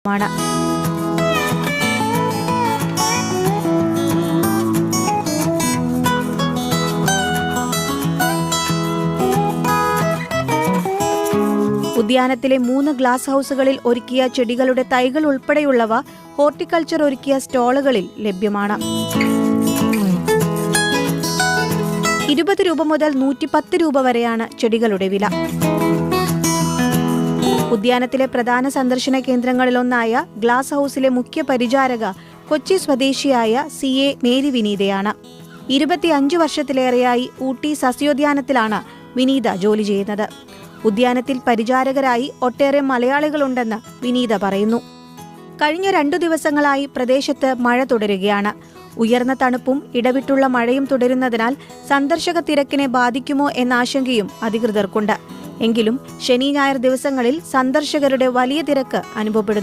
ഉദ്യാനത്തിലെ 3 glass ഹൗസുകളിൽ ഒരുക്കിയ ചെടികളുടെ തൈകൾ ഉൾപ്പെടെയുള്ളവ ഹോർട്ടിക്കൾച്ചർ ഒരുക്കിയ സ്റ്റോളുകളിൽ ലഭ്യമാണ്. 20 രൂപ മുതൽ 110 രൂപ വരെയാണ് ചെടികളുടെ വില. ഉദ്യാനത്തിലെ പ്രധാന സന്ദർശന കേന്ദ്രങ്ങളിലൊന്നായ ഗ്ലാസ് ഹൗസിലെ മുഖ്യ പരിചാരക കൊച്ചി സ്വദേശിയായ CA മേരി വിനീതയാണ്. 25 വർഷത്തിലേറെയായി ഊട്ടി സസ്യോദ്യാനത്തിലാണ് വിനീത ജോലി ചെയ്യുന്നത്. ഉദ്യാനത്തിൽ പരിചാരകരായി ഒട്ടേറെ മലയാളികളുണ്ടെന്ന് വിനീത പറയുന്നു. കഴിഞ്ഞ 2 ദിവസങ്ങളായി പ്രദേശത്ത് മഴ തുടരുകയാണ്. ഉയർന്ന തണുപ്പും ഇടവിട്ടുള്ള മഴയും തുടരുന്നതിനാൽ സന്ദർശക തിരക്കിനെ ബാധിക്കുമോ എന്ന ആശങ്കയും അധികൃതർക്കുണ്ട്. എങ്കിലും ശനി ഞായർ ദിവസങ്ങളിൽ സന്ദർശകരുടെ വലിയ തിരക്ക് അനുഭവപ്പെടുന്നു.